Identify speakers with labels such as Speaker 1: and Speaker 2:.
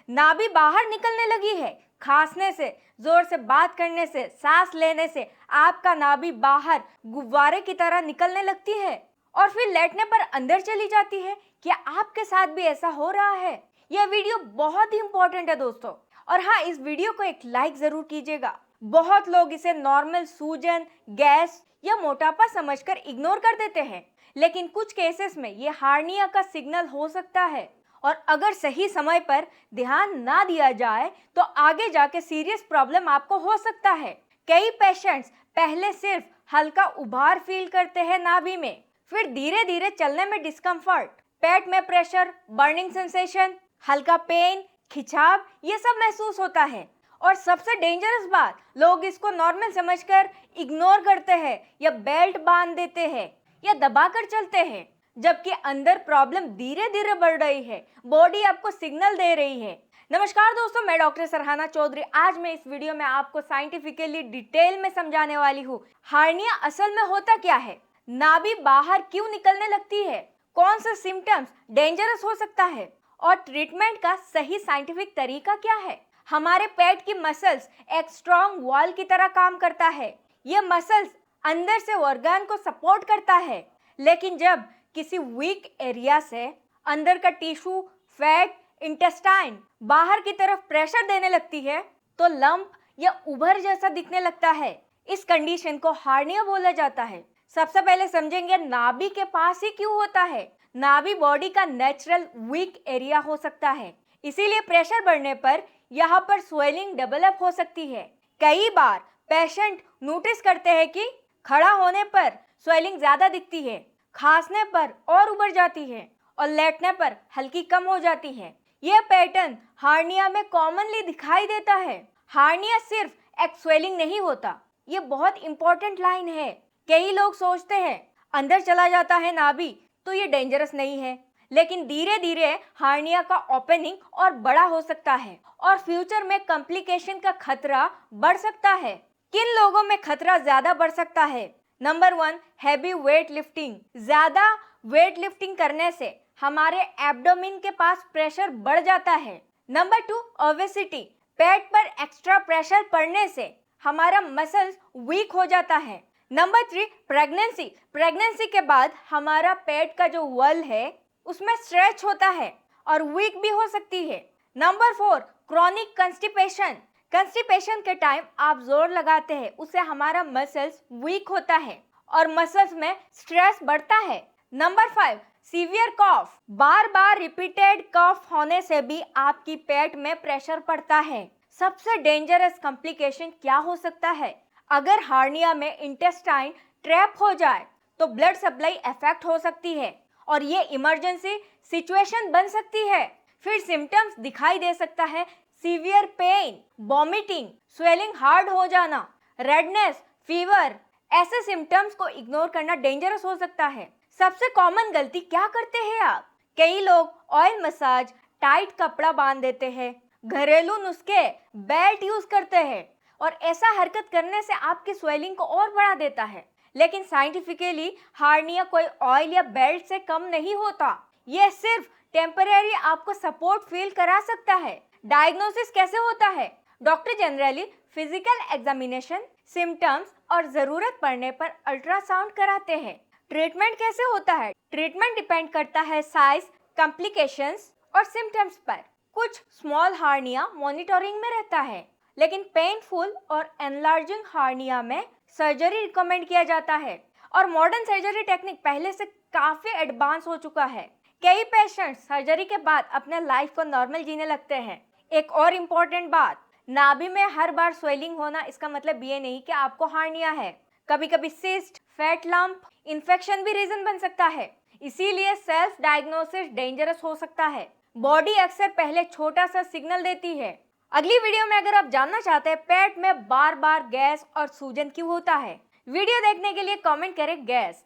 Speaker 1: नाभि बाहर निकलने लगी है। खांसने से, जोर से बात करने से, सांस लेने से आपका नाभि बाहर गुब्बारे की तरह निकलने लगती है और फिर लेटने पर अंदर चली जाती है। क्या आपके साथ भी ऐसा हो रहा है? यह वीडियो बहुत ही इंपॉर्टेंट है दोस्तों। और हाँ, इस वीडियो को एक लाइक जरूर कीजिएगा। बहुत लोग इसे नॉर्मल सूजन, गैस या मोटापा समझकर इग्नोर कर देते हैं, लेकिन कुछ केसेस में ये हार्निया का सिग्नल हो सकता है और अगर सही समय पर ध्यान ना दिया जाए तो आगे जाके सीरियस प्रॉब्लम आपको हो सकता है। कई पेशेंट्स पहले सिर्फ हल्का उभार फील करते हैं नाभि में, फिर धीरे धीरे चलने में डिस्कम्फर्ट, पेट में प्रेशर, बर्निंग सेंसेशन, हल्का पेन, खिंचाव, ये सब महसूस होता है। और सबसे डेंजरस बात, लोग इसको नॉर्मल समझकर इग्नोर करते हैं या बेल्ट बांध देते हैं या दबाकर चलते हैं, जबकि अंदर प्रॉब्लम धीरे धीरे बढ़ रही है। बॉडी आपको सिग्नल दे रही है। नमस्कार दोस्तों, मैं डॉक्टर सरहाना चौधरी। आज मैं इस वीडियो में आपको साइंटिफिकली डिटेल में समझाने वाली हूँ हार्निया असल में होता क्या है, नाभि बाहर क्यों निकलने लगती है, कौन सा सिम्टम्स डेंजरस हो सकता है और ट्रीटमेंट का सही साइंटिफिक तरीका क्या है। हमारे पेट की मसल्स एक स्ट्रॉन्ग वॉल की तरह काम करता है। ये मसल्स अंदर से ऑर्गन को सपोर्ट करता है, लेकिन जब किसी वीक एरिया से अंदर का टिश्यू, फैट, इंटेस्टाइन बाहर की तरफ प्रेशर देने लगती है तो लंप या उभर जैसा दिखने लगता है। इस कंडीशन को हार्निया बोला जाता है। सबसे पहले समझेंगे नाभि के पास ही क्यों होता है। नाभि बॉडी का नेचुरल वीक एरिया हो सकता है, इसीलिए प्रेशर बढ़ने पर यहाँ पर स्वेलिंग डेवलप हो सकती है। कई बार पेशेंट नोटिस करते हैं कि खड़ा होने पर स्वेलिंग ज्यादा दिखती है, खांसने पर और उभर जाती है और लेटने पर हल्की कम हो जाती है। यह पैटर्न हार्निया में कॉमनली दिखाई देता है। हार्निया सिर्फ एक स्वेलिंग नहीं होता, ये बहुत इंपॉर्टेंट लाइन है। कई लोग सोचते हैं अंदर चला जाता है नाभि तो ये डेंजरस नहीं है, लेकिन धीरे धीरे हार्निया का ओपनिंग और बड़ा हो सकता है और फ्यूचर में कॉम्प्लिकेशन का खतरा बढ़ सकता है। किन लोगों में खतरा ज्यादा बढ़ सकता है? Number 1, heavy weight lifting. ज्यादा वेट लिफ्टिंग करने से हमारे एब्डोमेन के पास प्रेशर बढ़ जाता है। Number 2, obesity. पेट पर एक्स्ट्रा प्रेशर पड़ने से हमारा मसल्स वीक हो जाता है। Number 3, pregnancy. प्रेगनेंसी के बाद हमारा पेट का जो वॉल है उसमें स्ट्रेच होता है और वीक भी हो सकती है। Number 4, chronic constipation. कंस्टिपेशन के टाइम आप जोर लगाते हैं, उससे हमारा मसल्स वीक होता है और मसल्स में स्ट्रेस बढ़ता है। नंबर 5, सीवियर कॉफ। बार बार रिपीटेड कॉफ होने से भी आपकी पेट में प्रेशर पड़ता है। सबसे डेंजरस कॉम्प्लिकेशन क्या हो सकता है? अगर हार्निया में इंटेस्टाइन ट्रैप हो जाए तो ब्लड सप्लाई इफेक्ट हो सकती है और ये इमरजेंसी सिचुएशन बन सकती है। फिर सिम्टम्स दिखाई दे सकता है, severe pain, vomiting, swelling hard हो जाना, रेडनेस, फीवर। ऐसे सिम्टम्स को इग्नोर करना डेंजरस हो सकता है। सबसे कॉमन गलती क्या करते हैं आप? कई लोग ऑयल मसाज, टाइट कपड़ा बांध देते हैं, घरेलू नुस्खे, बेल्ट यूज करते हैं और ऐसा हरकत करने से आपकी स्वेलिंग को और बढ़ा देता है। लेकिन साइंटिफिकली हार्निया कोई ऑयल या बेल्ट से कम नहीं होता। यह सिर्फ टेम्परेरी आपको सपोर्ट फील करा सकता है। डायग्नोसिस कैसे होता है? Doctor generally physical examination, symptoms और जरूरत पड़ने पर अल्ट्रासाउंड कराते हैं। ट्रीटमेंट कैसे होता है? ट्रीटमेंट डिपेंड करता है साइज, कॉम्प्लिकेशंस और सिम्टम्स पर। कुछ स्मॉल हार्निया मॉनिटरिंग में रहता है, लेकिन पेनफुल और एनलार्जिंग हार्निया में सर्जरी रिकमेंड किया जाता है और मॉडर्न सर्जरी टेक्निक पहले से काफी एडवांस हो चुका है। कई पेशेंट सर्जरी के बाद अपने लाइफ को नॉर्मल जीने लगते हैं। एक और इम्पोर्टेंट बात, नाभि में हर बार स्वेलिंग होना इसका मतलब ये नहीं कि आपको हार्निया है। कभी कभी सिस्ट, फैट लंप, इन्फेक्शन भी रीजन बन सकता है। इसीलिए सेल्फ डायग्नोसिस डेंजरस हो सकता है। बॉडी अक्सर पहले छोटा सा सिग्नल देती है। अगली वीडियो में अगर आप जानना चाहते हैं पेट में बार बार गैस और सूजन क्यों होता है, वीडियो देखने के लिए कमेंट करें गैस।